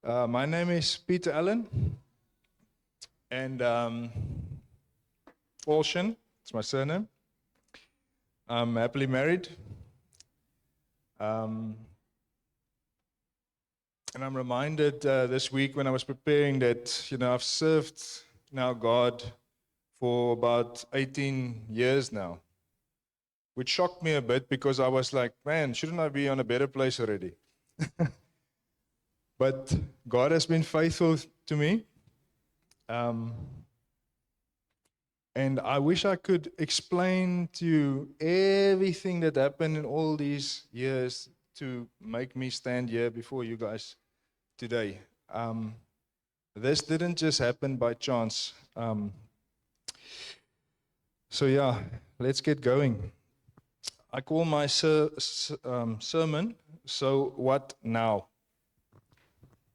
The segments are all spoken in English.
My name is Peter Allen, and Olshan, it's my surname. I'm happily married, um, and I'm reminded this week when I was preparing that, I've served now God for about 18 years now, which shocked me a bit because I was like, man, shouldn't I be on a better place already? But God has been faithful to me. And I wish I could explain to you everything that happened in all these years to make me stand here before you guys today. This didn't just happen by chance. So, yeah, let's get going. I call my sermon, So What Now?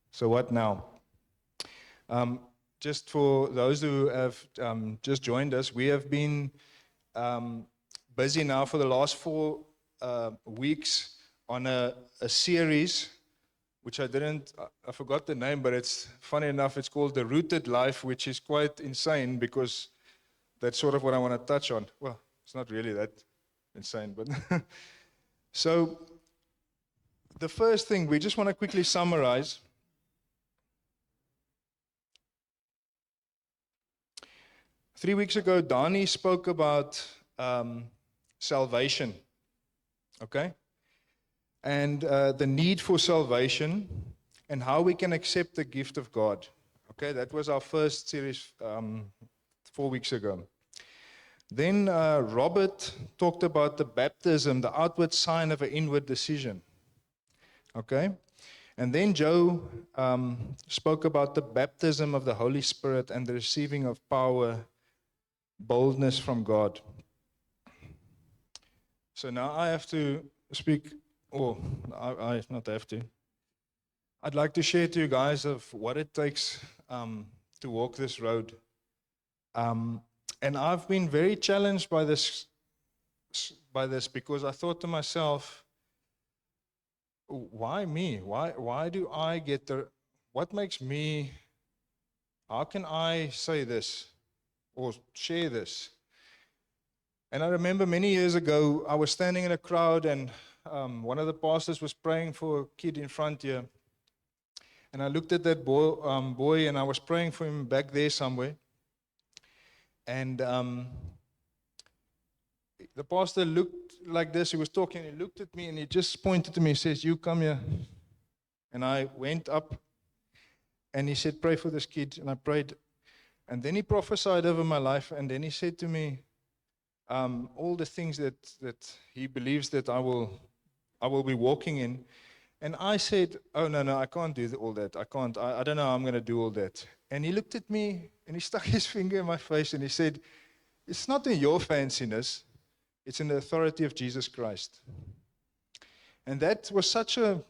So, what now? Just for those who have just joined us, we have been busy now for the last 4 weeks on a series, which I forgot the name, but it's funny enough, it's called The Rooted Life, which is quite insane because that's sort of what I want to touch on. Well, it's not really that insane, but so the first thing, we just want to quickly summarize. 3 weeks ago, Donnie spoke about salvation, okay? And the need for salvation and how we can accept the gift of God. Okay, that was our first series 4 weeks ago. Then Robert talked about the baptism, the outward sign of an inward decision. Okay, and then Joe spoke about the baptism of the Holy Spirit and the receiving of power, boldness from God. So now I have to speak, or I not have to. I'd like to share to you guys of what it takes to walk this road. And I've been very challenged by this because I thought to myself, why me? Why do I get what makes me, how can I say this or share this? And I remember many years ago, I was standing in a crowd and one of the pastors was praying for a kid in front here. And I looked at that boy and I was praying for him back there somewhere. And the pastor looked like this. He was talking. He looked at me and he just pointed to me. He says, "You come here." And I went up and he said, "Pray for this kid." And I prayed. And then he prophesied over my life. And then he said to me, all the things that he believes that I will be walking in. And I said, "Oh, no, I can't do all that. I can't. I don't know how I'm going to do all that." And he looked at me and he stuck his finger in my face and he said, "It's not in your fanciness. It's in the authority of Jesus Christ." And that was such a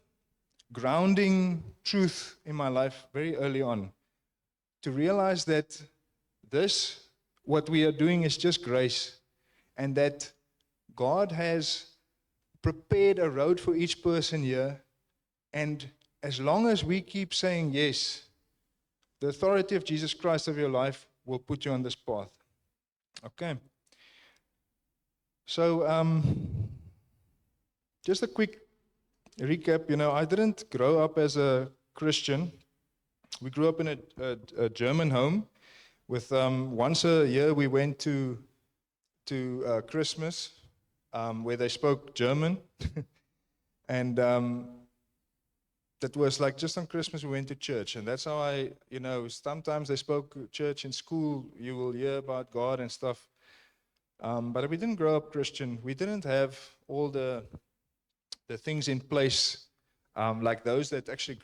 grounding truth in my life very early on, to realize that what we are doing is just grace, and that God has prepared a road for each person here. And as long as we keep saying yes, the authority of Jesus Christ of your life will put you on this path. Okay. So, just a quick recap. I didn't grow up as a Christian. We grew up in a German home. With once a year we went to Christmas, where they spoke German, and that was like just on Christmas we went to church, and that's how sometimes they spoke church in school. You will hear about God and stuff. But we didn't grow up Christian. We didn't have all the things in place, like those that actually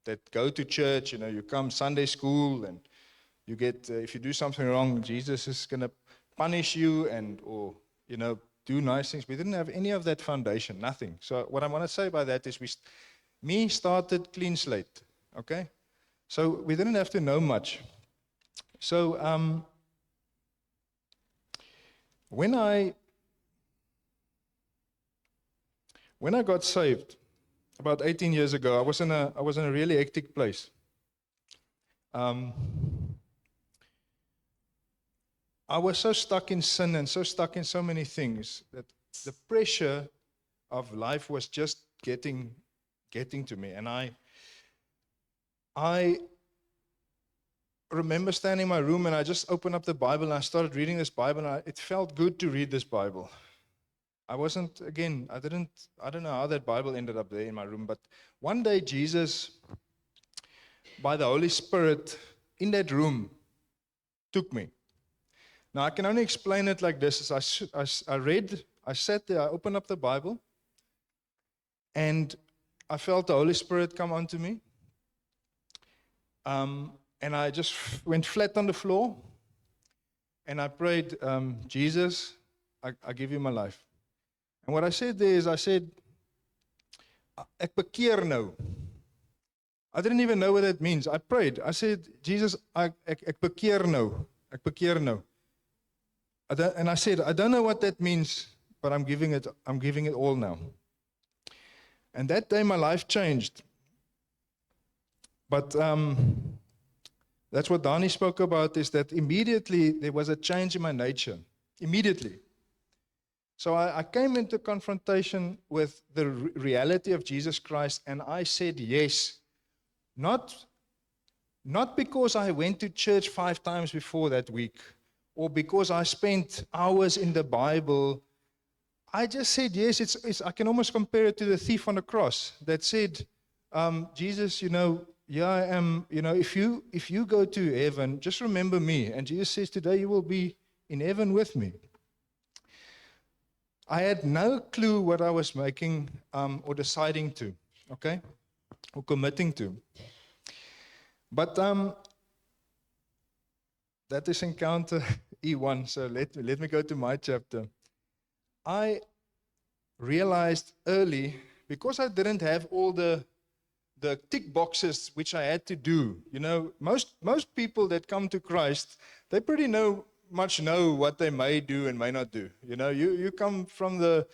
that go to church. You come Sunday school, and you get, if you do something wrong, Jesus is going to punish you or do nice things. We didn't have any of that foundation, nothing. So what I want to say by that is me started clean slate, okay? So we didn't have to know much. So when I got saved, about 18 years ago, I was in a really hectic place. I was so stuck in sin and so stuck in so many things that the pressure of life was just getting to me. And I remember standing in my room and I just opened up the Bible and I started reading this Bible, and it felt good to read this Bible. I don't know how that Bible ended up there in my room, but one day Jesus, by the Holy Spirit, in that room, took me. Now I can only explain it like this: I sat there, I opened up the Bible, and I felt the Holy Spirit come onto me. And I just went flat on the floor, and I prayed, Jesus, I give you my life. And what I said there is, I said, ek bekeer nou. I didn't even know what that means. I prayed. I said, Jesus, ek bekeer nou. Ek bekeer nou. And I said, I don't know what that means, but I'm giving it all now. And that day my life changed. But that's what Donnie spoke about, is that immediately there was a change in my nature. Immediately. So I came into confrontation with the reality of Jesus Christ, and I said yes. Not because I went to church 5 times before that week, or because I spent hours in the Bible. I just said yes. I can almost compare it to the thief on the cross that said, Jesus, here I am, if you go to heaven, just remember me. And Jesus says, today you will be in heaven with me. I had no clue what I was making or deciding to, okay, or committing to. But that is encounter E1, so let me go to my chapter. I realized early, because I didn't have all the tick boxes which I had to do. Most people that come to Christ, they pretty much know what they may do and may not do. You come from the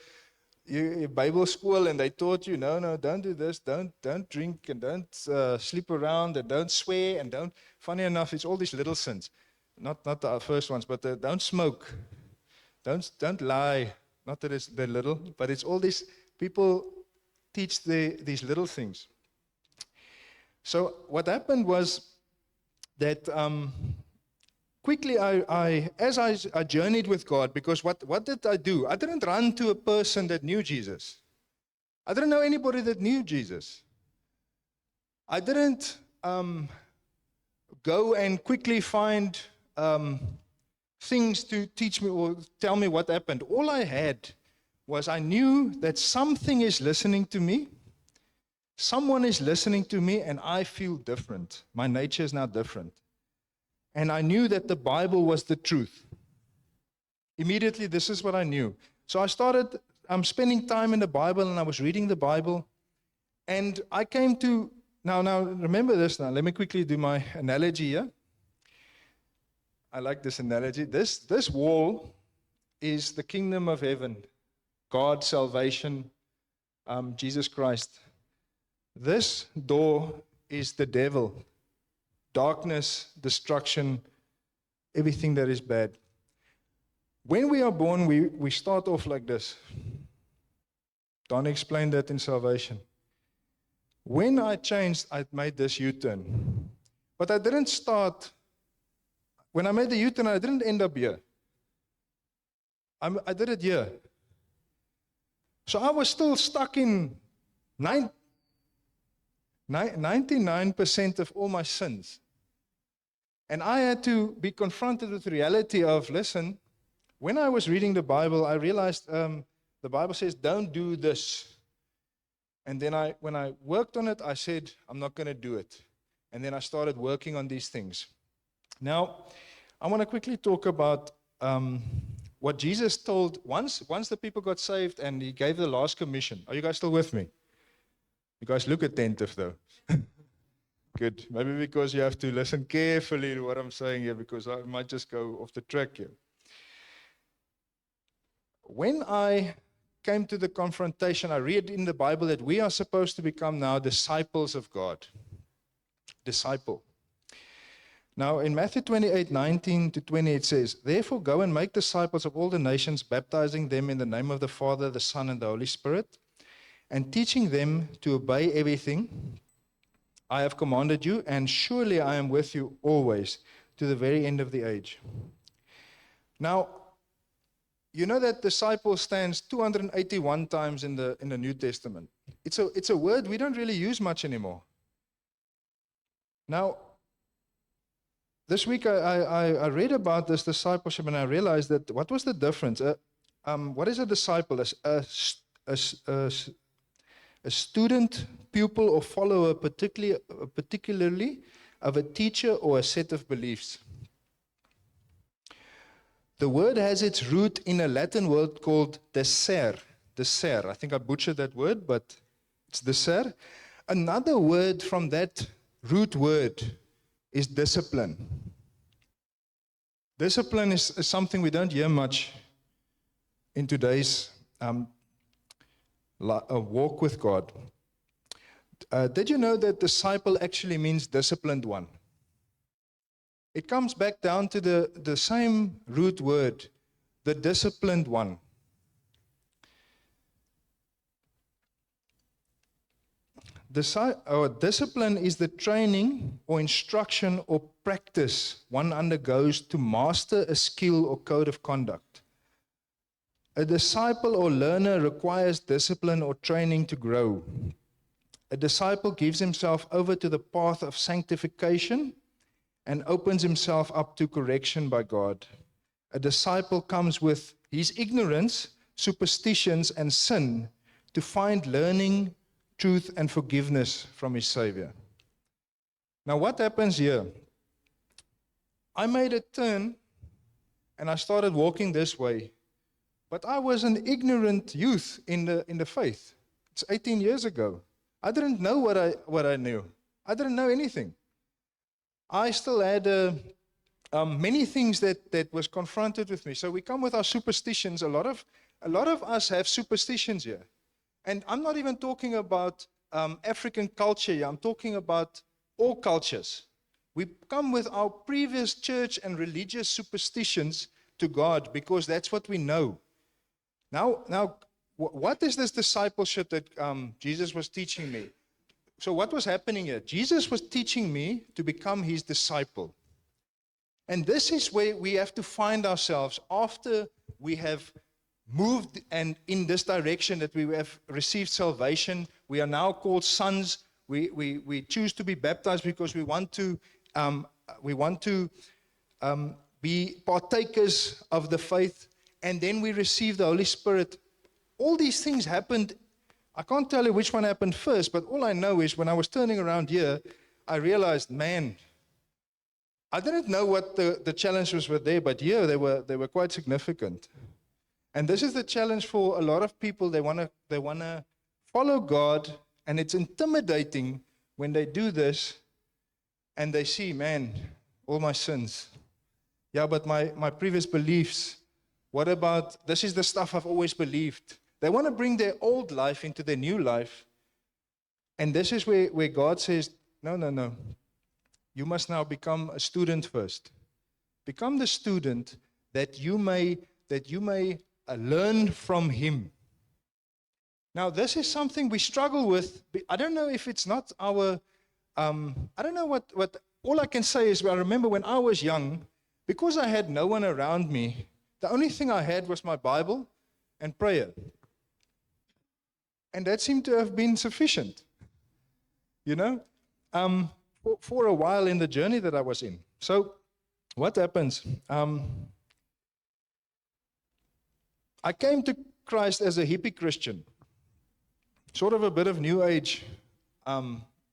Bible school and they taught you, no, don't do this, don't drink, and don't sleep around, and don't swear, and don't. Funny enough, it's all these little sins, not the first ones, but don't smoke, don't lie. Not that it's the little, but it's all these people teach these little things. So what happened was that quickly as I journeyed with God, because what did I do? I didn't run to a person that knew Jesus. I didn't know anybody that knew Jesus. I didn't go and quickly find things to teach me or tell me what happened. All I had was, I knew that something is listening to me. Someone is listening to me, and I feel different. My nature is now different. And I knew that the Bible was the truth. Immediately, this is what I knew. So I started spending time in the Bible, and I was reading the Bible. And I came to, now remember this now. Let me quickly do my analogy here. I like this analogy. This wall is the kingdom of heaven. God, salvation, Jesus Christ. This door is the devil. Darkness, destruction, everything that is bad. When we are born, we start off like this. Don explained that in salvation. When I changed, I made this U-turn. But I didn't start, when I made the U-turn, I didn't end up here. I did it here. So I was still stuck in 99% of all my sins. And I had to be confronted with the reality of, listen, when I was reading the Bible, I realized the Bible says, don't do this. And then when I worked on it, I said, I'm not going to do it. And then I started working on these things. Now, I want to quickly talk about what Jesus told once the people got saved and he gave the last commission. Are you guys still with me? You guys look attentive though. Good. Maybe because you have to listen carefully to what I'm saying here, because I might just go off the track here. When I came to the confrontation. I read in the Bible that we are supposed to become now disciples of God. Disciple. Now, in Matthew 28:19-20, it says, "Therefore go and make disciples of all the nations, baptizing them in the name of the Father, the Son, and the Holy Spirit, and teaching them to obey everything I have commanded you, and surely I am with you always, to the very end of the age." Now, you know that disciple stands 281 times in the New Testament. It's a word we don't really use much anymore. Now, this week I read about this discipleship, and I realized that what was the difference? What is a disciple? A student, pupil, or follower, particularly of a teacher or a set of beliefs. The word has its root in a Latin word called discere. Discere. I think I butchered that word, but it's discere. Another word from that root word is discipline. Discipline is something we don't hear much in today's walk with God. Did you know that disciple actually means disciplined one? It comes back down to the same root word, the disciplined one. Discipline is the training or instruction or practice one undergoes to master a skill or code of conduct. A disciple or learner requires discipline or training to grow. A disciple gives himself over to the path of sanctification and opens himself up to correction by God. A disciple comes with his ignorance, superstitions, and sin to find learning, truth, and forgiveness from his Savior. Now, what happens here? I made a turn and I started walking this way, but I was an ignorant youth in the faith. It's 18 years ago. I didn't know what I knew. I didn't know anything. I still had many things that was confronted with me. So we come with our superstitions. A lot of us have superstitions here. And I'm not even talking about African culture here. I'm talking about all cultures. We come with our previous church and religious superstitions to God because that's what we know. Now, what is this discipleship that Jesus was teaching me? So what was happening here? Jesus was teaching me to become his disciple. And this is where we have to find ourselves after we have moved and in this direction that we have received salvation. We are now called sons. We choose to be baptized because we want to be partakers of the faith, and then we receive the Holy Spirit. All these things happened. I can't tell you which one happened first, but all I know is when I was turning around here, I realized, man, I didn't know what the challenges were there, but here they were quite significant. And this is the challenge for a lot of people. They wanna follow God, and it's intimidating when they do this and they see, man, all my sins. Yeah, but my previous beliefs, what about, this is the stuff I've always believed. They want to bring their old life into their new life. And this is where God says, no. You must now become a student first. Become the student that you may learn from him. Now, this is something we struggle with. I don't know if it's not our, I don't know what, all I can say is, I remember when I was young, because I had no one around me, the only thing I had was my Bible and prayer. And that seemed to have been sufficient, you know, for a while in the journey that I was in. So what happens? I came to Christ as a hippie Christian, sort of a bit of new age,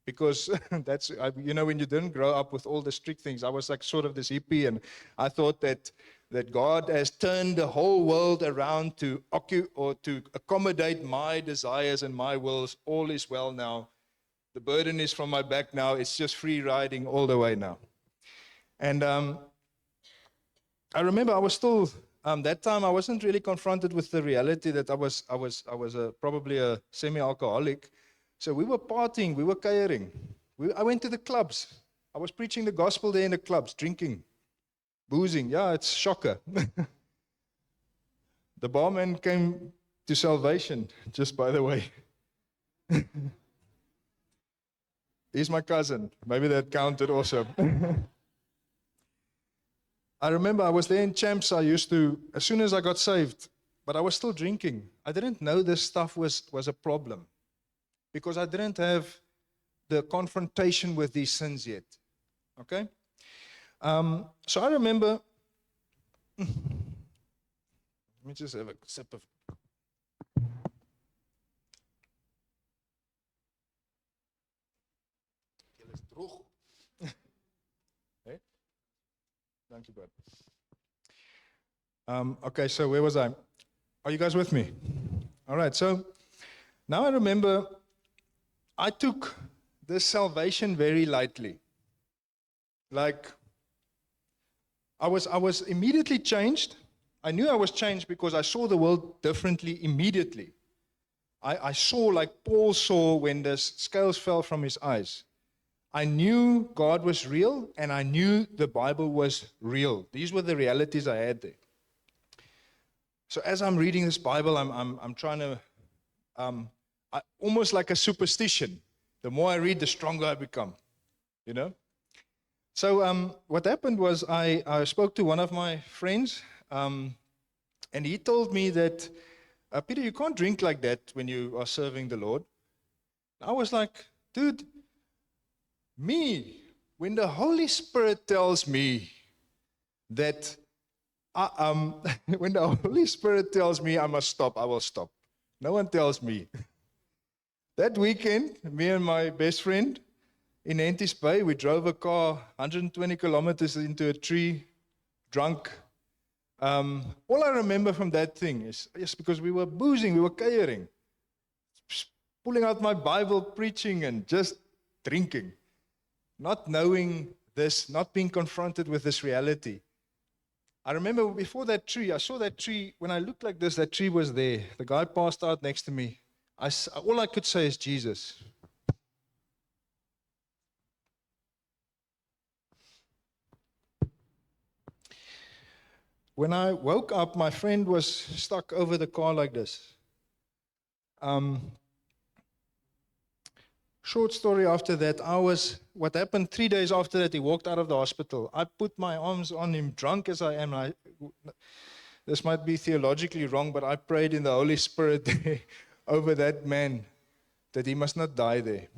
because that's, when you didn't grow up with all the strict things, I was like sort of this hippie, and I thought that God has turned the whole world around to accommodate my desires and my wills. All is well now. The burden is from my back now. It's just free riding all the way now. And I remember I was still that time I wasn't really confronted with the reality that I was probably a semi-alcoholic. So we were partying, we were kuiering. I went to the clubs. I was preaching the gospel there in the clubs, drinking, boozing. Yeah, it's shocker. The barman came to salvation, just by the way. He's my cousin. Maybe that counted also. I remember I was there in Champs. I used to, as soon as I got saved, but I was still drinking. I didn't know this stuff was a problem because I didn't have the confrontation with these sins yet. Okay? So I remember, let me just have a sip of. Hey? Thank you, bud. Okay, so where was I? Are you guys with me? All right, so now I remember I took this salvation very lightly. Like, I was immediately changed. I knew I was changed because I saw the world differently immediately. I saw like Paul saw when the scales fell from his eyes. I knew God was real, and I knew the Bible was real. These were the realities I had there. So as I'm reading this Bible, I'm trying to, almost like a superstition. The more I read, the stronger I become, you know. So what happened was I spoke to one of my friends, and he told me that, Peter, you can't drink like that when you are serving the Lord. I was like, dude, when the Holy Spirit tells me that, when the Holy Spirit tells me I must stop, I will stop. No one tells me. That weekend, me and my best friend in Antis Bay, we drove a car 120 kilometers into a tree, drunk. All I remember from that thing is, yes, because we were boozing, we were kuiering, pulling out my Bible, preaching, and just drinking. Not knowing this, not being confronted with this reality. I remember before that tree, I saw that tree, when I looked like this, that tree was there. The guy passed out next to me. All I could say is Jesus. When I woke up, my friend was stuck over the car like this. Short story after that, what happened 3 days after that, he walked out of the hospital. I put my arms on him, drunk as I am. This might be theologically wrong, but I prayed in the Holy Spirit over that man that he must not die there.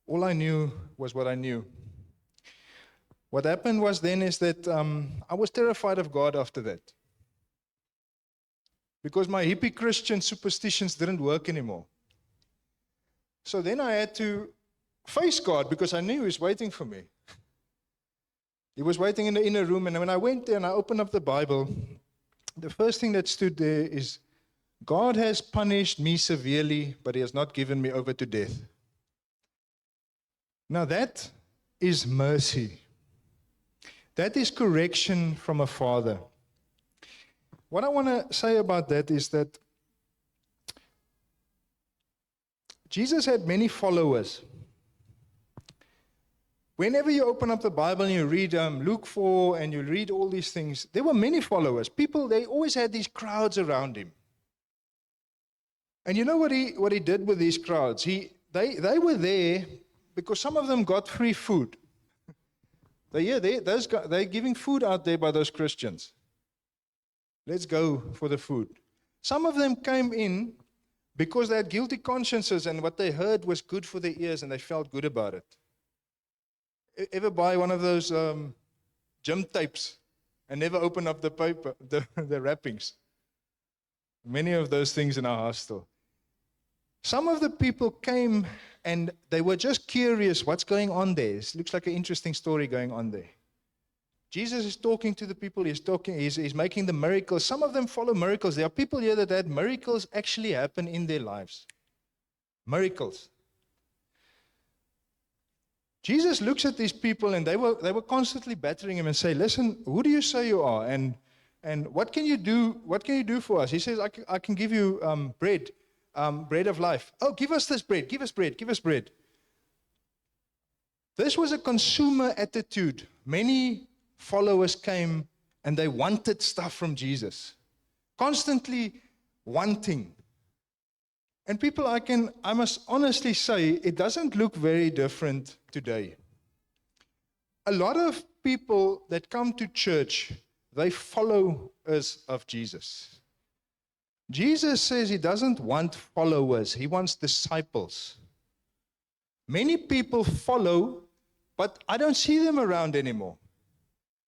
All I knew was what I knew. What happened was then is that I was terrified of God after that. Because my hippie Christian superstitions didn't work anymore. So then I had to face God because I knew He was waiting for me. He was waiting in the inner room, and when I went there and I opened up the Bible, the first thing that stood there is, God has punished me severely, but He has not given me over to death. Now that is mercy. That is correction from a father. What I want to say about that is that Jesus had many followers. Whenever you open up the Bible and you read Luke 4 and you read all these things, there were many followers. People, they always had these crowds around Him. And you know what he did with these crowds? They were there because some of them got free food. They're giving food out there by those Christians. Let's go for the food. Some of them came in because they had guilty consciences and what they heard was good for their ears and they felt good about it. Ever buy one of those gym tapes and never open up the paper, the wrappings? Many of those things in our house still. Some of the people came and they were just curious what's going on there. It looks like an interesting story going on there. Jesus is talking to the people, he's making the miracles. Some of them follow miracles. There are people here that had miracles actually happen in their lives. Miracles. Jesus looks at these people and they were constantly battering him and say, listen, who do you say you are? And And what can you do? What can you do for us? He says, I can give you bread, bread of life. Oh, give us this bread. Give us bread. Give us bread. This was a consumer attitude. Many followers came and they wanted stuff from Jesus, constantly wanting. And people, I must honestly say, it doesn't look very different today. A lot of people that come to church, they followers of Jesus. Jesus says he doesn't want followers, he wants disciples. Many people follow, but I don't see them around anymore.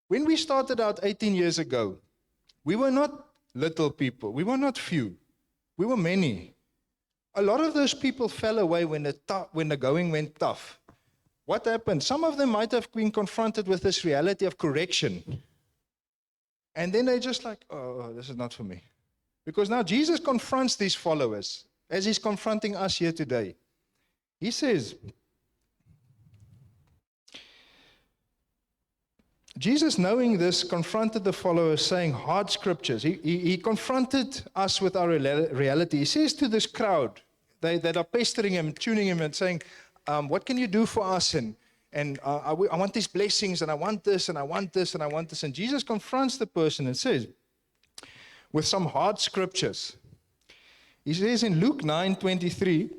When we started out 18 years ago, we were not little people, we were not few, we were many. A lot of those people fell away when the going went tough. What happened? Some of them might have been confronted with this reality of correction. And then they're just like, oh, this is not for me. Because now Jesus confronts these followers as he's confronting us here today. He says, Jesus, knowing this, confronted the followers, saying hard scriptures. He confronted us with our reality. He says to this crowd that are pestering him, tuning him, and saying, what can you do for us? And I want these blessings, and I want this, and I want this, and I want this. And Jesus confronts the person and says, with some hard scriptures. He says in Luke 9:23,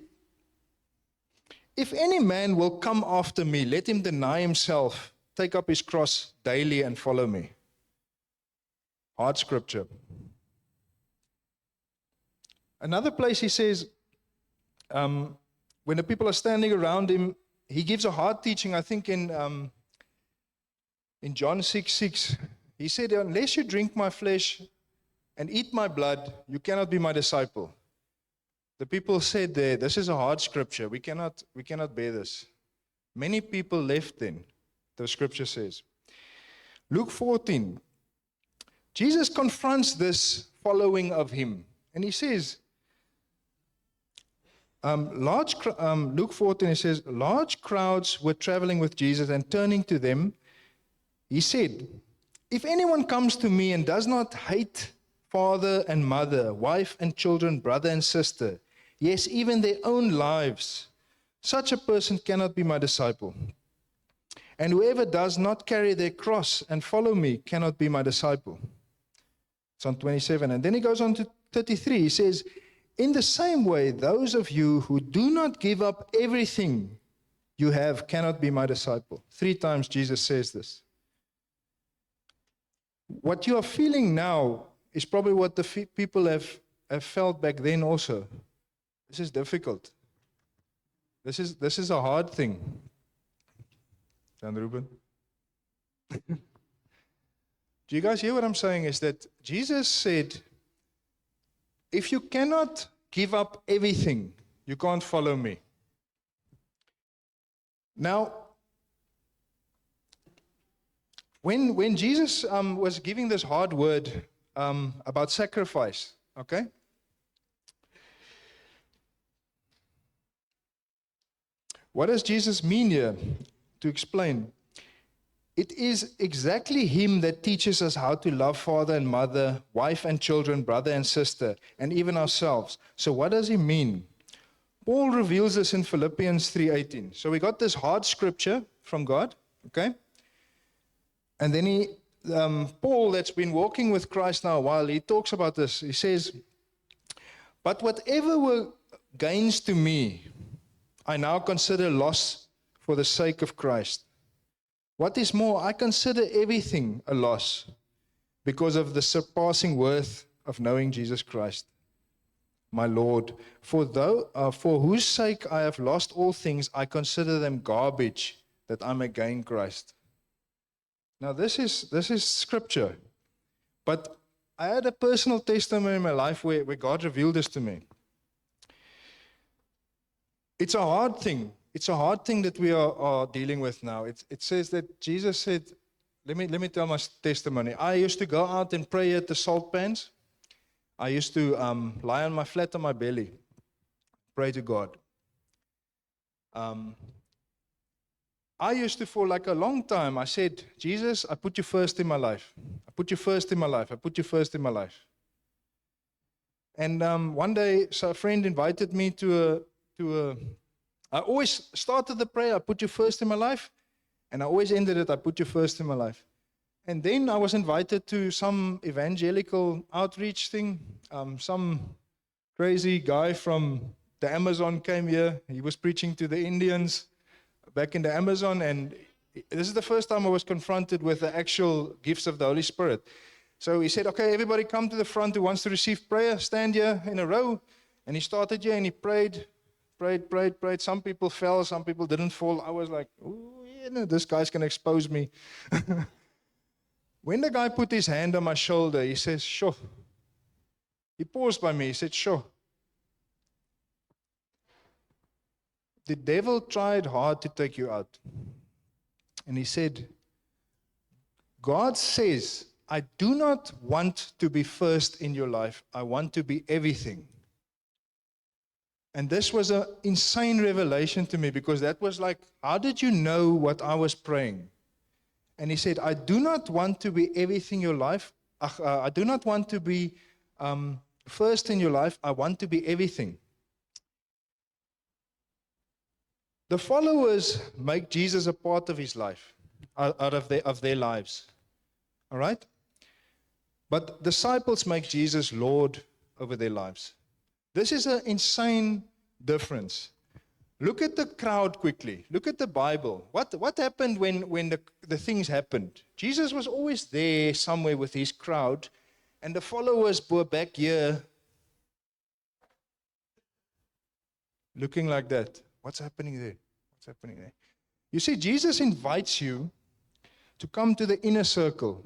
if any man will come after me, let him deny himself, take up his cross daily and follow me. Hard scripture. Another place he says, when the people are standing around him, he gives a hard teaching, I think in John 6:6. He said, unless you drink my flesh and eat my blood, you cannot be my disciple. The people said there, this is a hard scripture. We cannot bear this. Many people left then, the scripture says. Luke 14. Jesus confronts this following of him. And he says, Luke 14, he says, large crowds were traveling with Jesus, and turning to them, he said, if anyone comes to me and does not hate father and mother, wife and children, brother and sister, yes, even their own lives, such a person cannot be my disciple. And whoever does not carry their cross and follow me cannot be my disciple. It's on 27. And then he goes on to 33. He says, in the same way, those of you who do not give up everything you have cannot be my disciple. 3 times Jesus says this. What you are feeling now is probably what the people have felt back then also. This is difficult. This is a hard thing. Jan Ruben? Do you guys hear what I'm saying? Is that Jesus said, if you cannot give up everything, you can't follow me. Now, when Jesus was giving this hard word about sacrifice, okay? What does Jesus mean here? To explain, it is exactly him that teaches us how to love father and mother, wife and children, brother and sister, and even ourselves. So what does he mean? Paul reveals this in Philippians 3:18. So we got this hard scripture from God, okay? And then Paul, that's been walking with Christ now a while, he talks about this. He says, but whatever were gains to me, I now consider loss for the sake of Christ. What is more, I consider everything a loss because of the surpassing worth of knowing Jesus Christ, my Lord. For whose sake I have lost all things, I consider them garbage, that I may gain Christ. Now this is scripture. But I had a personal testimony in my life where God revealed this to me. It's a hard thing. It's a hard thing that we are dealing with now. It says that Jesus said, let me tell my testimony. I used to go out and pray at the salt pans. I used to lie flat on my belly, pray to God. I used to, for like a long time, I said, Jesus, I put you first in my life. I put you first in my life. I put you first in my life. And one day, so a friend invited me to a, I always started the prayer, I put you first in my life. And I always ended it, I put you first in my life. And then I was invited to some evangelical outreach thing. Some crazy guy from the Amazon came here. He was preaching to the Indians back in the Amazon. And this is the first time I was confronted with the actual gifts of the Holy Spirit. So he said, okay, everybody come to the front who wants to receive prayer. Stand here in a row. And he started here and he prayed. Some people fell, some people didn't fall. I was like, oh, yeah, no, this guy's going to expose me. When the guy put his hand on my shoulder, he says, sure. He paused by me. He said, sure. The devil tried hard to take you out. And he said, God says, I do not want to be first in your life. I want to be everything. And this was an insane revelation to me, because that was like, how did you know what I was praying? And he said, I do not want to be everything in your life. I do not want to be first in your life. I want to be everything. The followers make Jesus a part of his life, out of their lives. All right? But disciples make Jesus Lord over their lives. This is an insane difference. Look at the crowd quickly. Look at the Bible. What happened when the things happened? Jesus was always there somewhere with his crowd, and the followers were back here looking like that. What's happening there? What's happening there? You see, Jesus invites you to come to the inner circle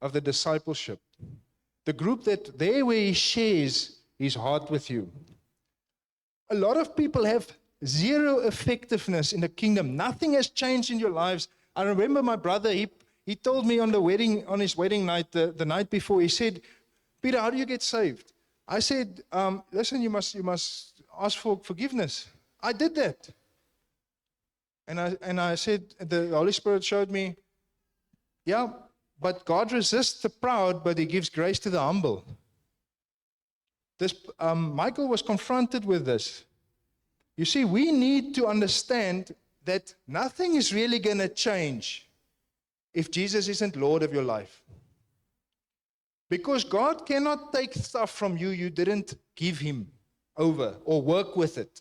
of the discipleship. The group that there where he shares his heart with you. A lot of people have zero effectiveness in the kingdom. Nothing has changed in your lives. I remember my brother, he told me on his wedding night, the night before, he said, Peter, how do you get saved? I said, listen, you must ask for forgiveness. I did that. And I said, the Holy Spirit showed me, yeah, but God resists the proud, but he gives grace to the humble. Michael was confronted with this. You see, we need to understand that nothing is really going to change if Jesus isn't Lord of your life. Because God cannot take stuff from you you didn't give him over or work with it.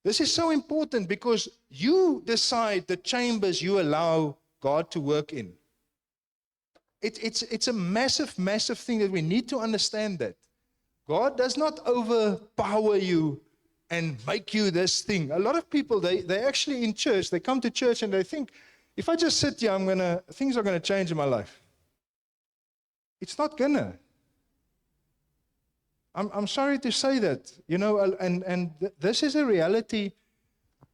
This is so important because you decide the chambers you allow God to work in. It's a massive, massive thing that we need to understand that. God does not overpower you and make you this thing. A lot of people, they actually in church, they come to church and they think, if I just sit here, things are going to change in my life. It's not gonna. I'm sorry to say that, and this is a reality.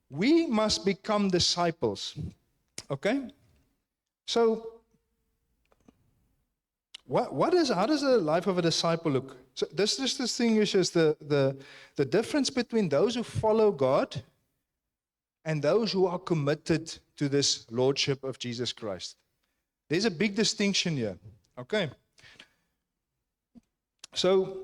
We must become disciples, okay? So, how does the life of a disciple look? So this distinguishes the difference between those who follow God and those who are committed to this lordship of Jesus Christ. There's a big distinction here, okay? So,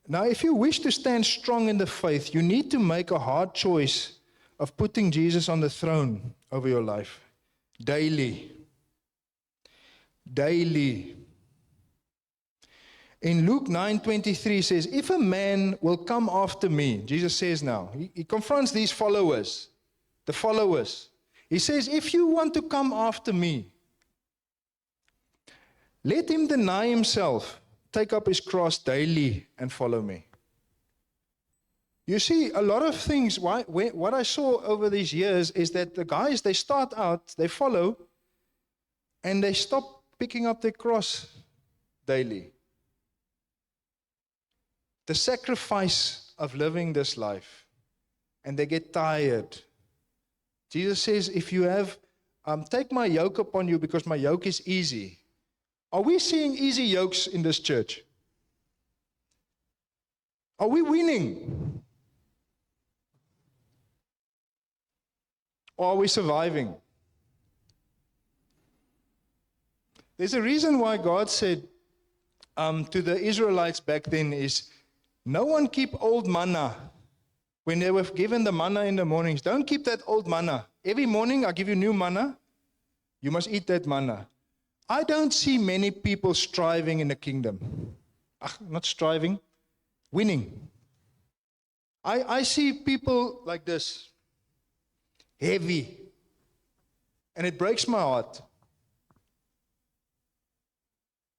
now if you wish to stand strong in the faith, you need to make a hard choice of putting Jesus on the throne over your life. Daily. In Luke 9:23 says, if a man will come after me, Jesus says now, he confronts these followers, the followers. He says, if you want to come after me, let him deny himself, take up his cross daily and follow me. You see, a lot of things, what I saw over these years is that the guys, they start out, they follow, and they stop picking up their cross daily. The sacrifice of living this life, and they get tired. Jesus says, if you have, take my yoke upon you because my yoke is easy. Are we seeing easy yokes in this church? Are we winning? Or are we surviving? There's a reason why God said to the Israelites back then is, no one keep old manna. When they were given the manna in the mornings, don't keep that old manna. Every morning I give you new manna. You must eat that manna. I don't see many people striving in the kingdom. Not striving, winning. I see people like this, heavy. And it breaks my heart.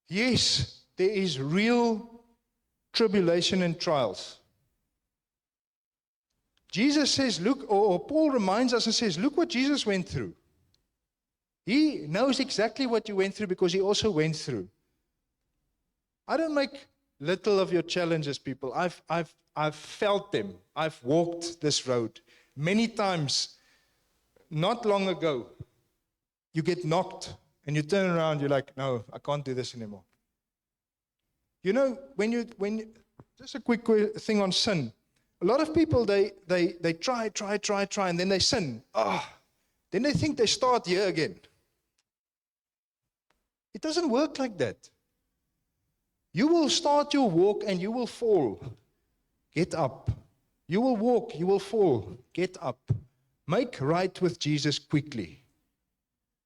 Yes, there is real tribulation and trials. Jesus says, look, or Paul reminds us and says, look what Jesus went through. He knows exactly what you went through because he also went through. I don't make little of your challenges, people. I've felt them. I've walked this road many times. Not long ago, you get knocked and you turn around, you're like, no, I can't do this anymore. You know, when you just a quick thing on sin. A lot of people, they try, and then they sin. Then they think they start here again. It doesn't work like that. You will start your walk and you will fall. Get up. You will walk, you will fall. Get up. Make right with Jesus quickly.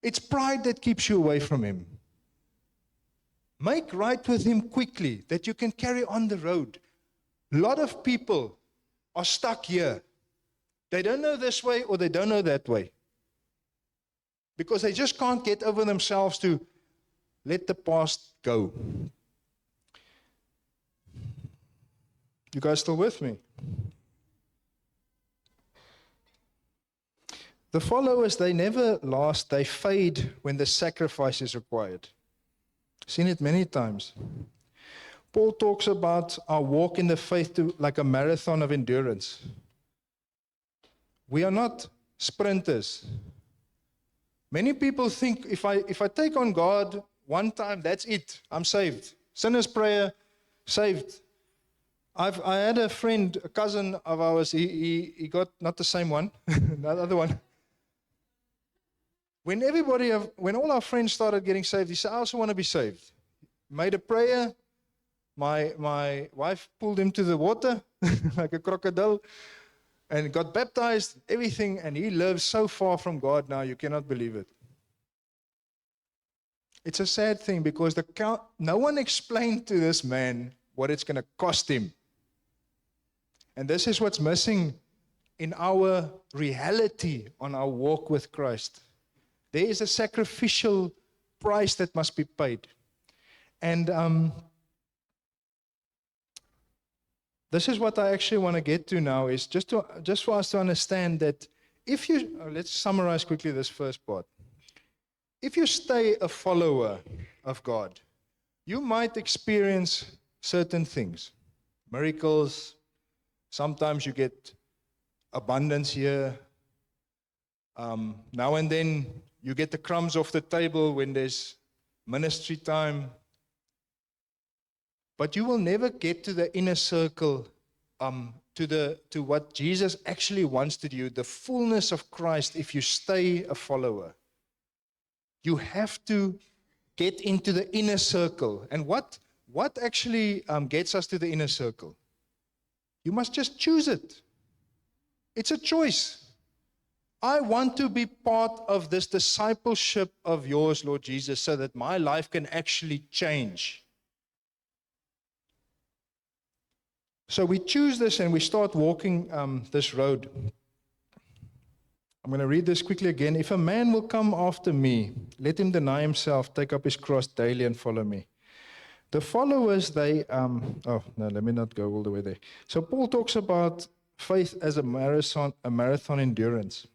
It's pride that keeps you away from him. Make right with him quickly, that you can carry on the road. A lot of people are stuck here. They don't know this way or they don't know that way. Because they just can't get over themselves to let the past go. You guys still with me? The followers, they never last. They fade when the sacrifice is required. Seen it many times. Paul talks about our walk in the faith like a marathon of endurance. We are not sprinters. Many people think if I take on God one time, that's it. I'm saved. Sinner's prayer, saved. I had a friend, a cousin of ours. He got not the same one, the other one. When all our friends started getting saved, he said, "I also want to be saved." Made a prayer. My wife pulled him to the water like a crocodile and got baptized, everything, and he lives so far from God now, you cannot believe it. It's a sad thing because no one explained to this man what it's going to cost him. And this is what's missing in our reality on our walk with Christ. There is a sacrificial price that must be paid. And this is what I actually want to get to now, is just for us to understand that if you, let's summarize quickly this first part. If you stay a follower of God, you might experience certain things, miracles. Sometimes you get abundance here. Now and then you get the crumbs off the table when there's ministry time. But you will never get to the inner circle, to what Jesus actually wants to do, the fullness of Christ, if you stay a follower. You have to get into the inner circle. And what actually gets us to the inner circle? You must just choose it. It's a choice. I want to be part of this discipleship of yours, Lord Jesus, so that my life can actually change. So we choose this and we start walking this road. I'm going to read this quickly again. If a man will come after me, let him deny himself, take up his cross daily and follow me. The followers, let me not go all the way there. So Paul talks about faith as a marathon endurance.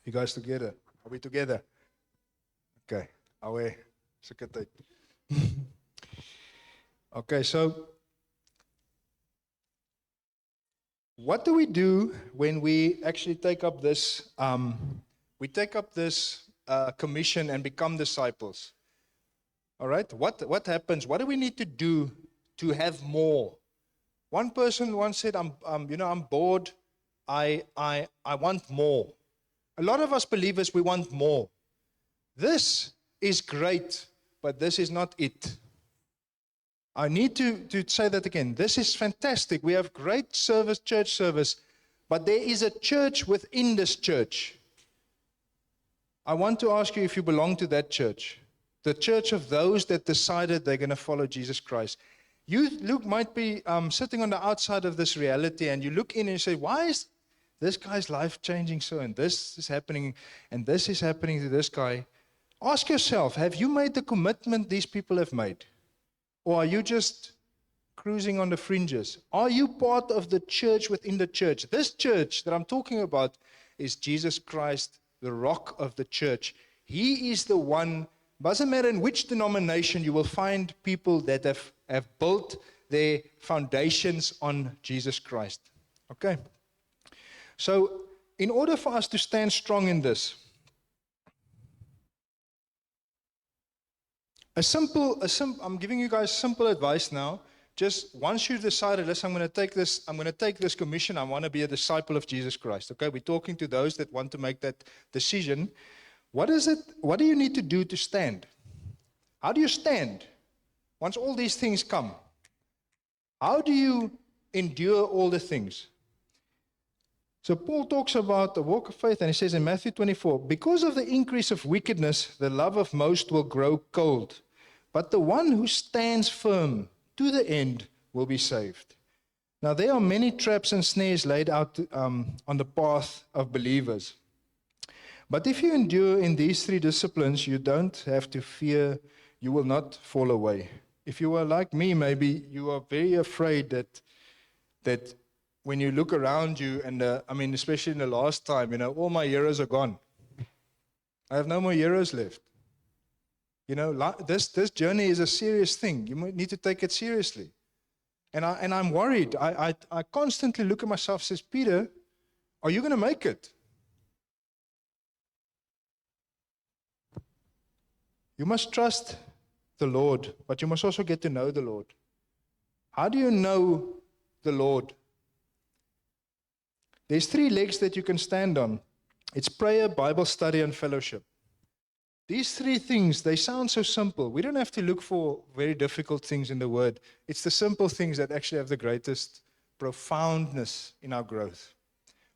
You guys together? Are we together? Okay. Away. Okay, so what do we do when we actually take up this commission and become disciples? All right? What happens? What do we need to do to have more? One person once said, I'm bored. I want more. A lot of us believers, we want more. This is great, but this is not it. I need to say that again. This is fantastic. We have great service, church service, but there is a church within this church. I want to ask you if you belong to that church, the church of those that decided they're going to follow Jesus Christ. You might be sitting on the outside of this reality, and you look in and you say, why is this guy's life changing so, and this is happening, and this is happening to this guy? Ask yourself, have you made the commitment these people have made? Or are you just cruising on the fringes? Are you part of the church within the church? This church that I'm talking about is Jesus Christ, the rock of the church. He is the one. Doesn't matter in which denomination, you will find people that have built their foundations on Jesus Christ. Okay? So, in order for us to stand strong in this, I'm giving you guys simple advice now. Just once you've decided, listen, I'm going to take this commission. I want to be a disciple of Jesus Christ. Okay, we're talking to those that want to make that decision. What do you need to do to stand? How do you stand once all these things come? How do you endure all the things? So Paul talks about the walk of faith, and he says in Matthew 24, because of the increase of wickedness, the love of most will grow cold. But the one who stands firm to the end will be saved. Now, there are many traps and snares laid out on the path of believers. But if you endure in these three disciplines, you don't have to fear you will not fall away. If you are like me, maybe you are very afraid that when you look around you, and especially in the last time, all my heroes are gone. I have no more heroes left. This journey is a serious thing. You might need to take it seriously. And I'm worried. I constantly look at myself and says, Peter, are you going to make it? You must trust the Lord, but you must also get to know the Lord. How do you know the Lord? There's three legs that you can stand on. It's prayer, Bible study, and fellowship. These three things, they sound so simple. We don't have to look for very difficult things in the Word. It's the simple things that actually have the greatest profoundness in our growth.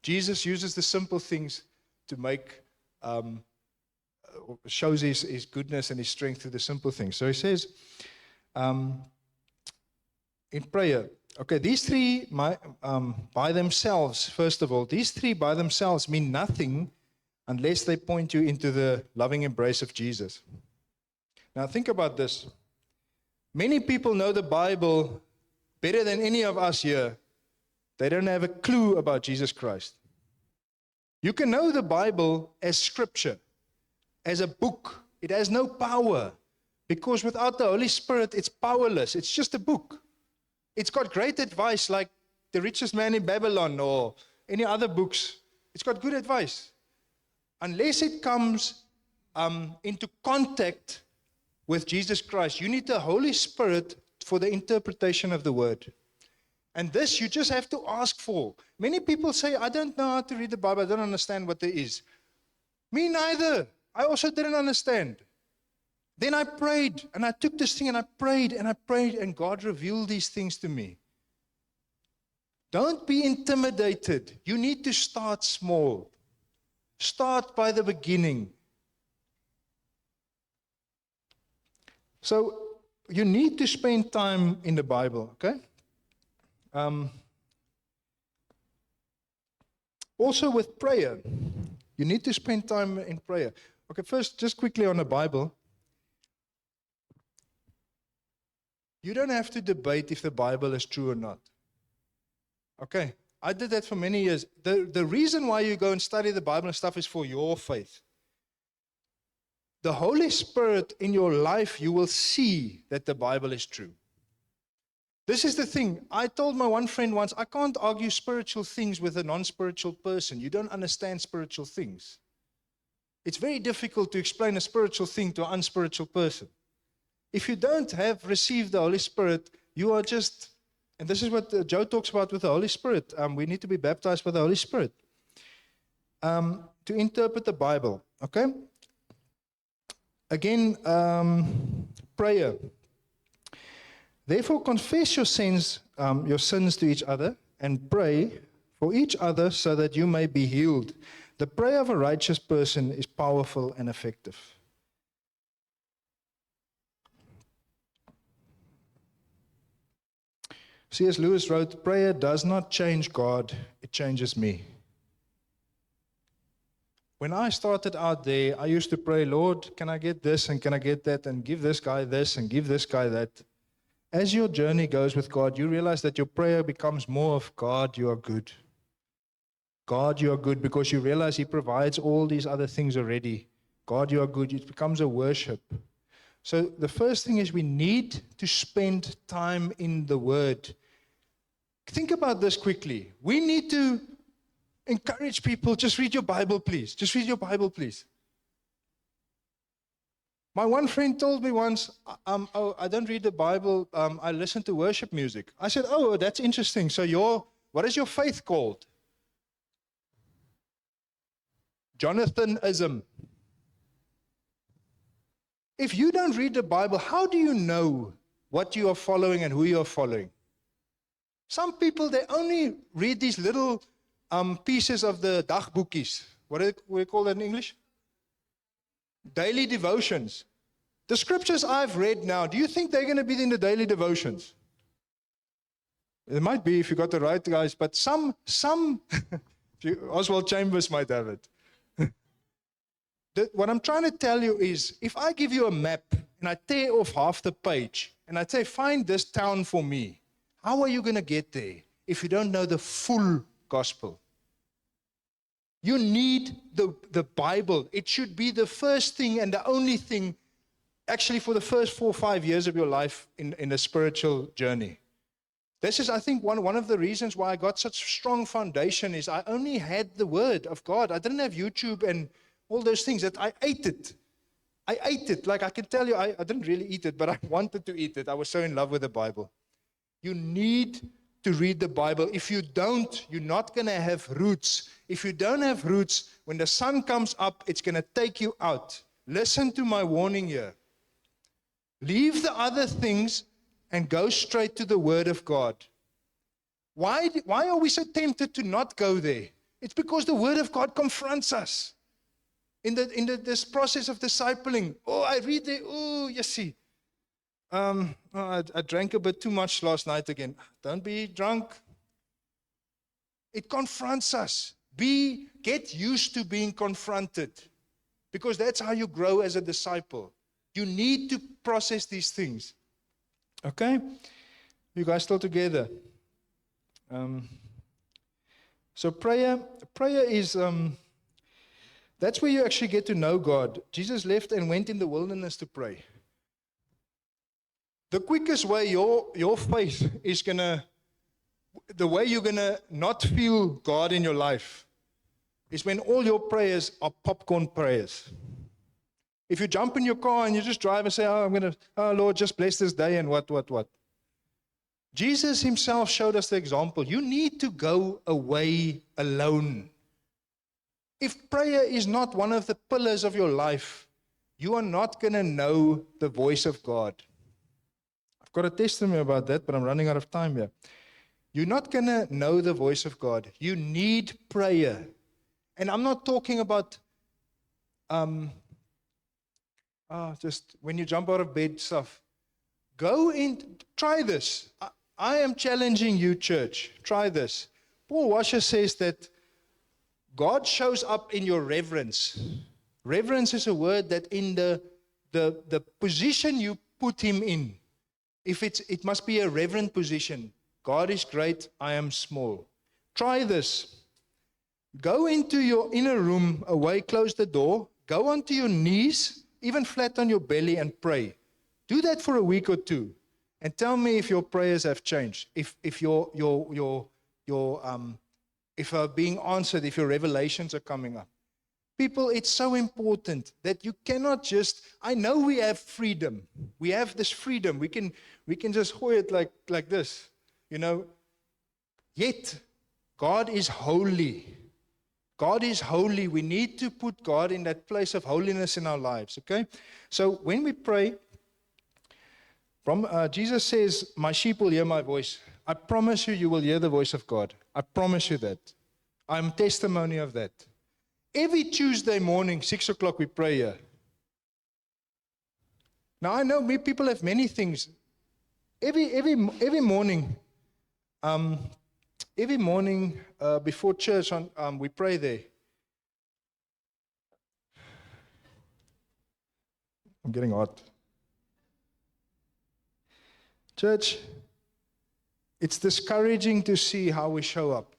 Jesus uses the simple things to shows his goodness and his strength through the simple things. So he says, in prayer, okay, these three by themselves, first of all, these three by themselves mean nothing unless they point you into the loving embrace of Jesus. Now think about this. Many people know the Bible better than any of us here. They don't have a clue about Jesus Christ. You can know the Bible as scripture, as a book. It has no power, because without the Holy Spirit, it's powerless. It's just a book. It's got great advice, like The Richest Man in Babylon or any other books. It's got good advice. Unless it comes into contact with Jesus Christ, you need the Holy Spirit for the interpretation of the Word. And this you just have to ask for. Many people say, I don't know how to read the Bible. I don't understand what there is. Me neither. I also didn't understand. Then I prayed, and I took this thing, and I prayed, and God revealed these things to me. Don't be intimidated. You need to start small. Start by the beginning. So, you need to spend time in the Bible, okay? Also with prayer. You need to spend time in prayer. Okay, first, just quickly on the Bible. You don't have to debate if the Bible is true or not. Okay, I did that for many years. The reason why you go and study the Bible and stuff is for your faith. The Holy Spirit in your life, you will see that the Bible is true. This is the thing. I told my one friend once, I can't argue spiritual things with a non-spiritual person. You don't understand spiritual things. It's very difficult to explain a spiritual thing to an unspiritual person. If you don't have received the Holy Spirit, you are just, and this is what Joe talks about with the Holy Spirit. We need to be baptized by the Holy Spirit to interpret the Bible. Okay? Again, prayer. Therefore, confess your sins to each other and pray for each other so that you may be healed. The prayer of a righteous person is powerful and effective. C.S. Lewis wrote, prayer does not change God, it changes me. When I started out there, I used to pray, Lord, can I get this and can I get that and give this guy this and give this guy that. As your journey goes with God, you realize that your prayer becomes more of God, you are good. God, you are good, because you realize He provides all these other things already. God, you are good. It becomes a worship. So the first thing is we need to spend time in the Word. Think about this quickly. We need to encourage people, just read your Bible, please. Just read your Bible, please. My one friend told me once, I don't read the Bible, I listen to worship music. I said, oh, that's interesting. So what is your faith called? Jonathanism. If you don't read the Bible, how do you know what you are following and who you are following? Some people, they only read these little pieces of the dagboekies. What do we call that in English? Daily devotions. The scriptures I've read now, do you think they're going to be in the daily devotions? It might be if you got the right guys, but some Oswald Chambers might have it. What I'm trying to tell you is, if I give you a map and I tear off half the page and I say, find this town for me, how are you going to get there if you don't know the full gospel? You need the Bible. It should be the first thing and the only thing, actually, for the first 4 or 5 years of your life in a spiritual journey. This is, I think, one of the reasons why I got such strong foundation is I only had the Word of God. I didn't have YouTube and all those things. That I ate it. I ate it. Like I can tell you, I didn't really eat it, but I wanted to eat it. I was so in love with the Bible. You need to read the Bible. If you don't, you're not going to have roots. If you don't have roots, when the sun comes up, it's going to take you out. Listen to my warning here. Leave the other things and go straight to the Word of God. Why are we so tempted to not go there? It's because the Word of God confronts us. In this process of discipling, I read there, you see. I drank a bit too much last night again. Don't be drunk. It confronts us. Get used to being confronted, because that's how you grow as a disciple. You need to process these things. Okay? You guys still together? So prayer is, that's where you actually get to know God. Jesus left and went in the wilderness to pray. The quickest way your faith is the way you're gonna not feel God in your life is when all your prayers are popcorn prayers. If you jump in your car and you just drive and say, Lord, just bless this day and what. Jesus himself showed us the example. You need to go away alone. If prayer is not one of the pillars of your life, you are not going to know the voice of God. I've got a testimony about that, but I'm running out of time here. You're not going to know the voice of God. You need prayer. And I'm not talking about just when you jump out of bed stuff. Go in, try this. I am challenging you, church. Try this. Paul Washer says that God shows up in your reverence. Reverence is a word that in the position you put him in, it must be a reverent position. God is great, I am small. Try this. Go into your inner room, away, close the door, go onto your knees, even flat on your belly, and pray. Do that for a week or two, and tell me if your prayers have changed, if are being answered, if your revelations are coming up. People, it's so important that you cannot just, I know we have freedom. We have this freedom. We can just hoy it like this, you know. Yet, God is holy. God is holy. We need to put God in that place of holiness in our lives, okay? So when we pray, Jesus says, my sheep will hear my voice. I promise you, you will hear the voice of God. I promise you that. I'm testimony of that. Every Tuesday morning, 6 o'clock, we pray here. Now, I know people have many things. Every morning, before church, we pray there. I'm getting hot. Church, it's discouraging to see how we show up.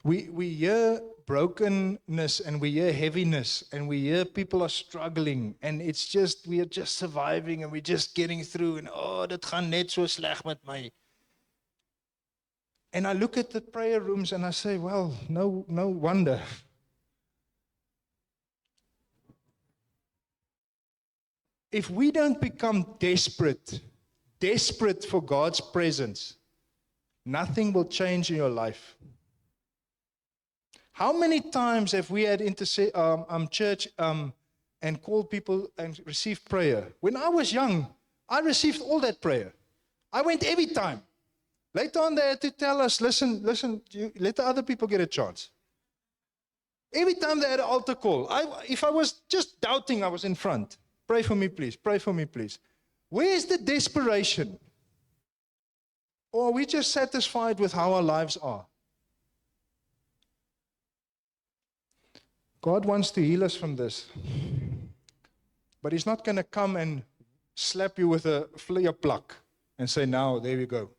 We hear brokenness and we hear heaviness and we hear people are struggling and it's just, we are just surviving and we're just getting through and dit gaan net so sleg met my. And I look at the prayer rooms and I say, well, no wonder. If we don't become desperate for God's presence, nothing will change in your life. How many times have we had church and called people and received prayer? When I was young, I received all that prayer. I went every time. Later on, they had to tell us, listen, let the other people get a chance. Every time they had an altar call, if I was just doubting, I was in front. Pray for me, please. Pray for me, please. Where is the desperation? Or are we just satisfied with how our lives are? God wants to heal us from this. But He's not going to come and slap you with a flare pluck and say, now, there we go.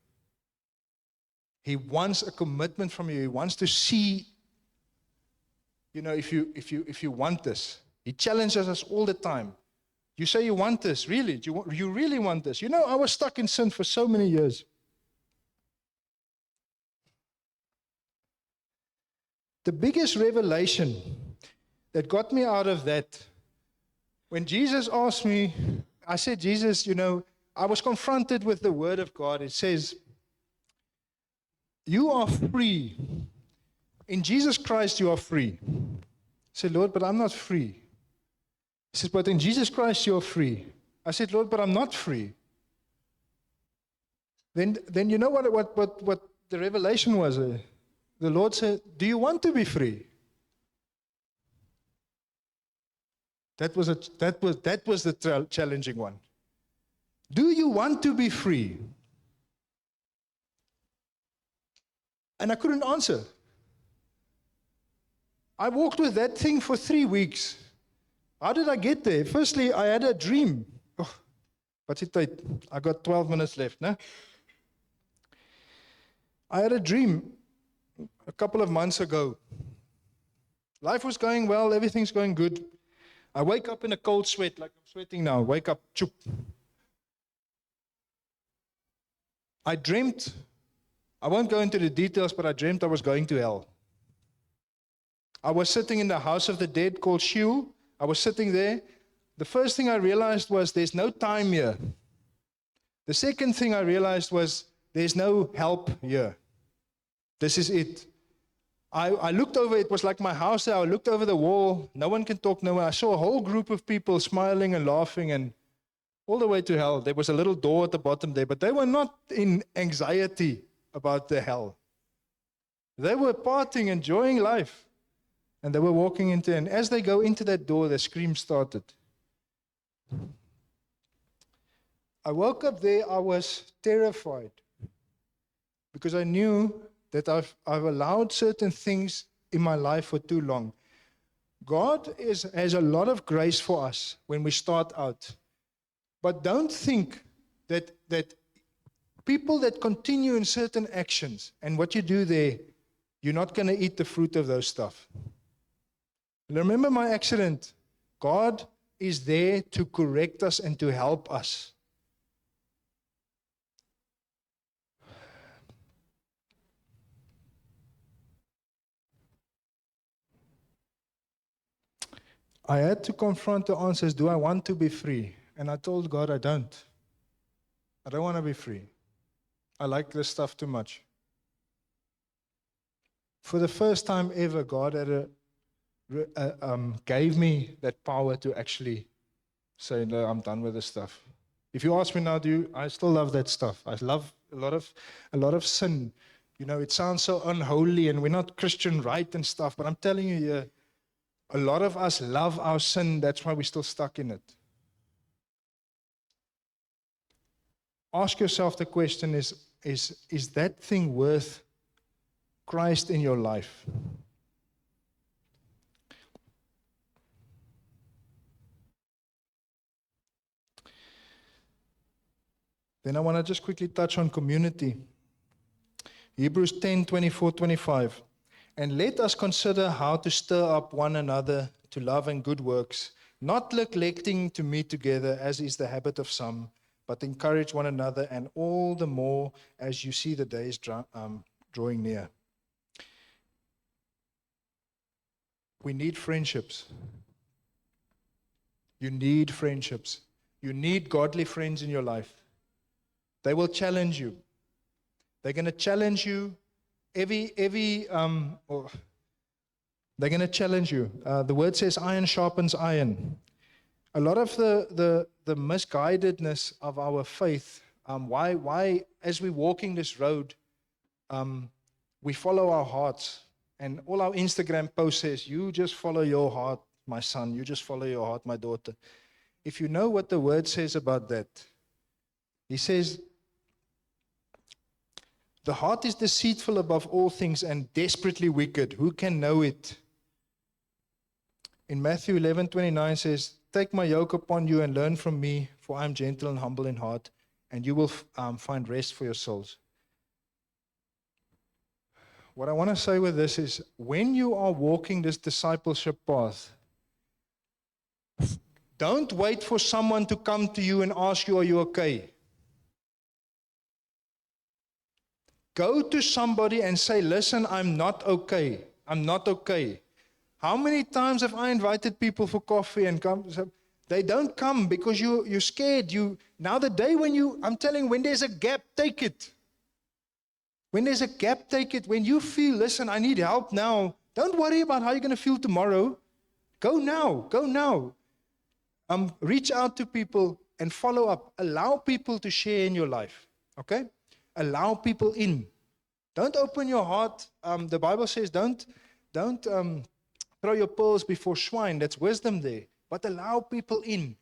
He wants a commitment from you. He wants to see, if you want this. He challenges us all the time. You say you want this, really? You really want this? I was stuck in sin for so many years. The biggest revelation that got me out of that, when Jesus asked me, I said, Jesus, I was confronted with the Word of God. It says, you are free. In Jesus Christ, you are free. I said, Lord, but I'm not free. He says, but in Jesus Christ, you're free. I said, Lord, but I'm not free. Then you know what the revelation was? The Lord said, do you want to be free? That was the challenging one. Do you want to be free? And I couldn't answer. I walked with that thing for 3 weeks. How did I get there? Firstly, I had a dream. What's it like? I got 12 minutes left, no? I had a dream a couple of months ago. Life was going well, everything's going good. I wake up in a cold sweat, like I'm sweating now. Wake up, choop. I dreamt, I won't go into the details, but I dreamt I was going to hell. I was sitting in the house of the dead called Sheol. I was sitting there. The first thing I realized was there's no time here. The second thing I realized was there's no help here. This is it. I looked over, it was like my house there. I looked over the wall. No one can talk, no one. I saw a whole group of people smiling and laughing and all the way to hell. There was a little door at the bottom there, but they were not in anxiety about the hell. They were partying, enjoying life. And they were walking into, and as they go into that door, the scream started. I woke up there, I was terrified. Because I knew that I've allowed certain things in my life for too long. God has a lot of grace for us when we start out. But don't think that people that continue in certain actions and what you do there, you're not going to eat the fruit of those stuff. Remember my accident. God is there to correct us and to help us. I had to confront the answers, do I want to be free? And I told God, I don't. I don't want to be free. I like this stuff too much. For the first time ever, God gave me that power to actually say, no, I'm done with this stuff. If you ask me now, I still love that stuff. I love a lot of sin. You know, it sounds so unholy and we're not Christian right and stuff, but I'm telling you, a lot of us love our sin. That's why we're still stuck in it. Ask yourself the question, is that thing worth Christ in your life? Then I want to just quickly touch on community. Hebrews 10:24-25. And let us consider how to stir up one another to love and good works, not neglecting to meet together, as is the habit of some, but encourage one another, and all the more as you see the days drawing near. We need friendships. You need friendships. You need godly friends in your life. They will challenge you. They're going to challenge you. They're going to challenge you. The word says iron sharpens iron. A lot of the misguidedness of our faith, why as we're walking this road, we follow our hearts. And all our Instagram posts says, you just follow your heart, my son. You just follow your heart, my daughter. If you know what the word says about that, he says, the heart is deceitful above all things and desperately wicked. Who can know it? In Matthew 11:29 says, take my yoke upon you and learn from me, for I am gentle and humble in heart, and you will find rest for your souls. What I want to say with this is, when you are walking this discipleship path, don't wait for someone to come to you and ask you, are you okay? Go to somebody and say, listen, I'm not okay. I'm not okay. How many times have I invited people for coffee and come? They don't come because you're scared. Now the day I'm telling you, when there's a gap, take it. When there's a gap, take it. When you feel, listen, I need help now. Don't worry about how you're going to feel tomorrow. Go now. Go now. Reach out to people and follow up. Allow people to share in your life. Okay? Allow people in. Don't open your heart. The Bible says don't throw your pearls before swine. That's wisdom there. But allow people in.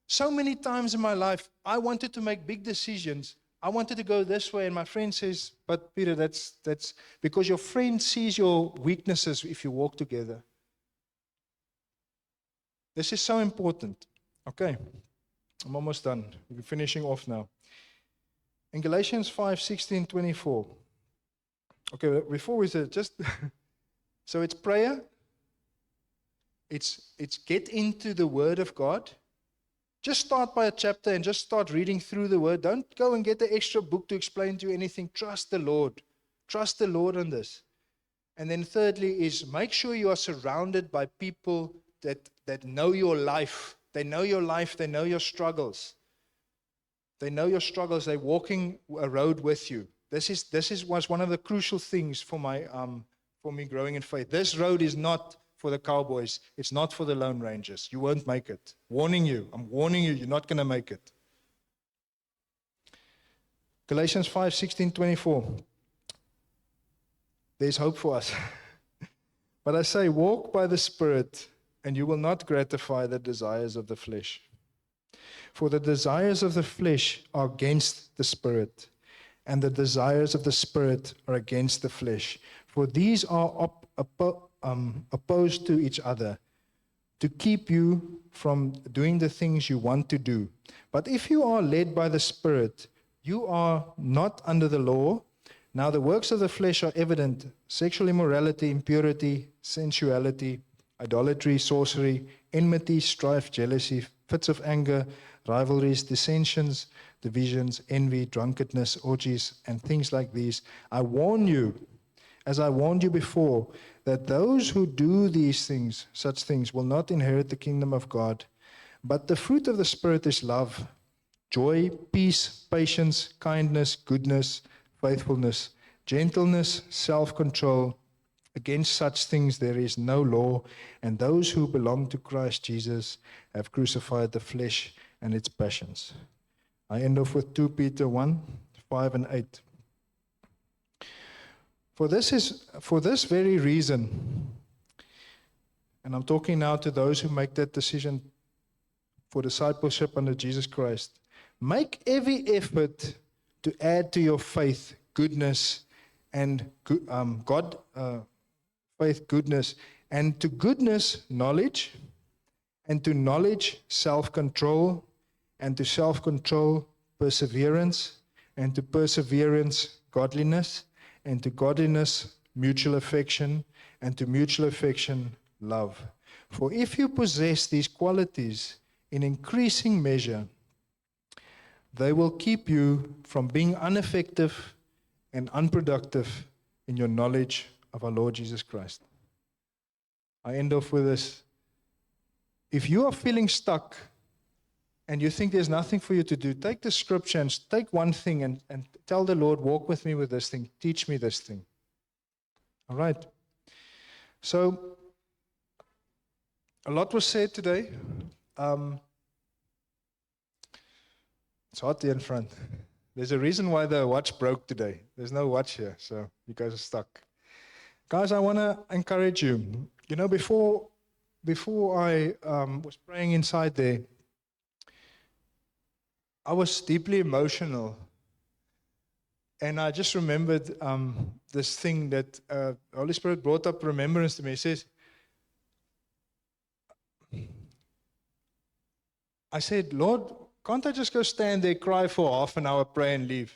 So many times in my life, I wanted to make big decisions. I wanted to go this way, and my friend says, but Peter, that's because your friend sees your weaknesses if you walk together. This is so important. Okay, I'm almost done. We're finishing off now. In Galatians 5:16-24. Okay, before we say just so it's prayer. It's get into the Word of God. Just start by a chapter and just start reading through the Word. Don't go and get an extra book to explain to you anything. Trust the Lord. Trust the Lord on this. And then thirdly is make sure you are surrounded by people that know your life. They know your life. They know your struggles. They know your struggles. They're walking a road with you. This was one of the crucial things for me growing in faith. This road is not for the cowboys. It's not for the Lone Rangers. You won't make it. I'm warning you, you're not going to make it. Galatians 5:16-24. There's hope for us. But I say, walk by the Spirit, and you will not gratify the desires of the flesh. For the desires of the flesh are against the Spirit, and the desires of the Spirit are against the flesh. For these are opposed to each other, to keep you from doing the things you want to do. But if you are led by the Spirit, you are not under the law. Now the works of the flesh are evident: sexual immorality, impurity, sensuality, idolatry, sorcery, enmity, strife, jealousy, fits of anger, rivalries, dissensions, divisions, envy, drunkenness, orgies, and things like these. I warn you, as I warned you before, that those who do these things, such things, will not inherit the kingdom of God. But the fruit of the Spirit is love, joy, peace, patience, kindness, goodness, faithfulness, gentleness, self-control. Against such things there is no law, and those who belong to Christ Jesus have crucified the flesh and its passions. I end off with 2 Peter 1, 5 and 8. For this very reason, and I'm talking now to those who make that decision for discipleship under Jesus Christ, make every effort to add to your faith goodness and faith goodness, and to goodness knowledge, and to knowledge self-control, and to self-control perseverance, and to perseverance godliness, and to godliness mutual affection, and to mutual affection love. For if you possess these qualities in increasing measure, they will keep you from being ineffective and unproductive in your knowledge of our Lord Jesus Christ. I end off with this. If you are feeling stuck and you think there's nothing for you to do, take the scripture and take one thing and tell the Lord, walk with me with this thing, teach me this thing. All right. So, a lot was said today. It's hot here in front. There's a reason why the watch broke today. There's no watch here, so you guys are stuck. Guys, I want to encourage you. You know, before I was praying inside there, I was deeply emotional. And I just remembered this thing that the Holy Spirit brought up remembrance to me. He says, I said, Lord, can't I just go stand there, cry for half an hour, pray and leave?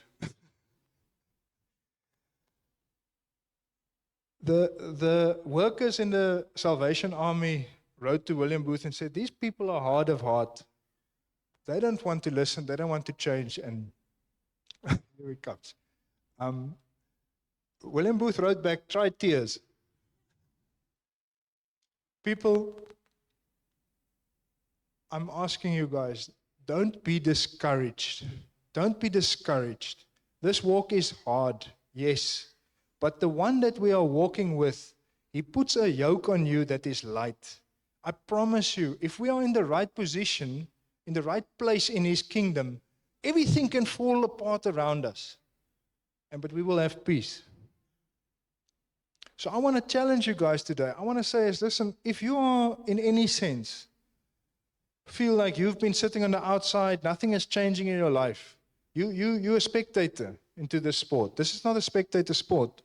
The workers in the Salvation Army wrote to William Booth and said, these people are hard of heart. They don't want to listen. They don't want to change. And here it comes. William Booth wrote back, try tears. People, I'm asking you guys, don't be discouraged. Don't be discouraged. This walk is hard, yes. But the one that we are walking with, he puts a yoke on you that is light. I promise you, if we are in the right position, in the right place in his kingdom, everything can fall apart around us. But we will have peace. So I want to challenge you guys today. I want to say is, listen, if you are in any sense, feel like you've been sitting on the outside, nothing is changing in your life. You're a spectator into this sport. This is not a spectator sport.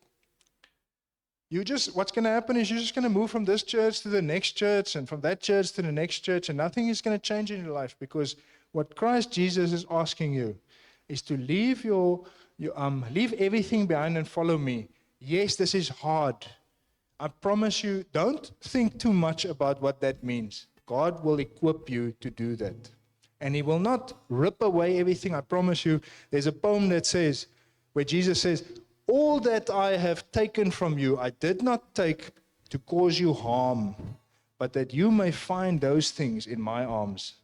What's going to happen is you're just going to move from this church to the next church and from that church to the next church, and nothing is going to change in your life, because what Christ Jesus is asking you is to leave leave everything behind and follow me. Yes, this is hard. I promise you, don't think too much about what that means. God will equip you to do that. And he will not rip away everything, I promise you. There's a poem that says, where Jesus says, all that I have taken from you, I did not take to cause you harm, but that you may find those things in my arms.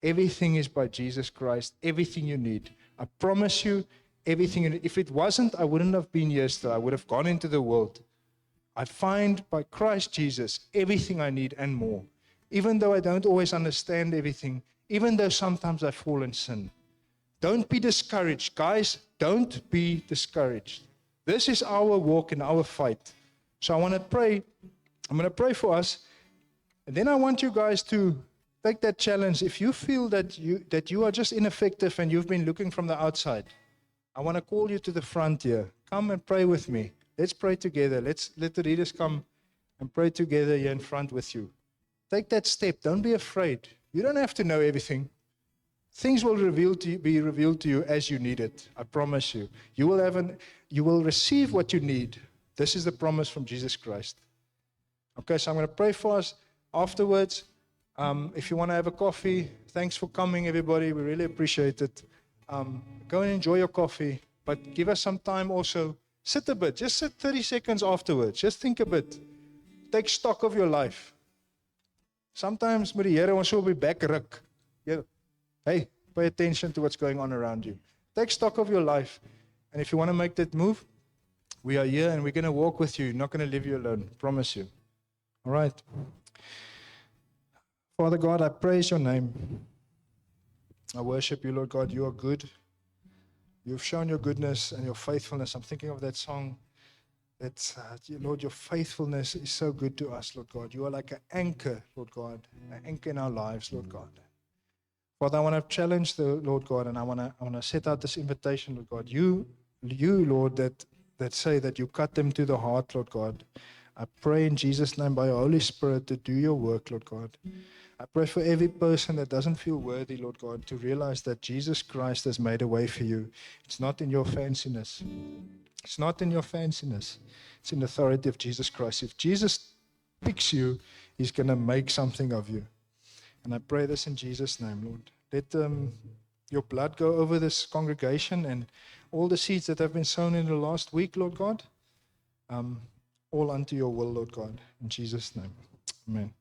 Everything is by Jesus Christ, everything you need. I promise you, everything. If it wasn't, I wouldn't have been here still. I would have gone into the world. I find by Christ Jesus everything I need and more. Even though I don't always understand everything, even though sometimes I fall in sin. Don't be discouraged. Guys, don't be discouraged. This is our walk and our fight. So I want to pray. I'm going to pray for us. And then I want you guys to take that challenge. If you feel that you are just ineffective and you've been looking from the outside, I want to call you to the front here. Come and pray with me. Let's pray together. Let the leaders come and pray together here in front with you. Take that step. Don't be afraid. You don't have to know everything. Things will be revealed to you as you need it. I promise you. You will receive what you need. This is the promise from Jesus Christ. Okay, so I'm going to pray for us afterwards. If you want to have a coffee, thanks for coming, everybody. We really appreciate it. Go and enjoy your coffee, but give us some time also Sit a bit. Just sit 30 seconds afterwards. Just think a bit. Take stock of your life. Sometimes met die Here ons so op die bek ruk. Hey, pay attention to what's going on around you. Take stock of your life. And if you want to make that move, we are here and we're going to walk with you. Not going to leave you alone. Promise you. All right. Father God, I praise your name. I worship you, Lord God. You are good. You've shown your goodness and your faithfulness. I'm thinking of that song. That, Lord, your faithfulness is so good to us, Lord God. You are like an anchor, Lord God. An anchor in our lives, Lord God. Father, I want to challenge the Lord God, and I want to set out this invitation, Lord God. You, Lord, that say that you cut them to the heart, Lord God. I pray in Jesus' name by your Holy Spirit to do your work, Lord God. I pray for every person that doesn't feel worthy, Lord God, to realize that Jesus Christ has made a way for you. It's not in your fanciness. It's not in your fanciness. It's in the authority of Jesus Christ. If Jesus picks you, he's going to make something of you. And I pray this in Jesus' name, Lord. Let your blood go over this congregation and all the seeds that have been sown in the last week, Lord God, all unto your will, Lord God. In Jesus' name, amen.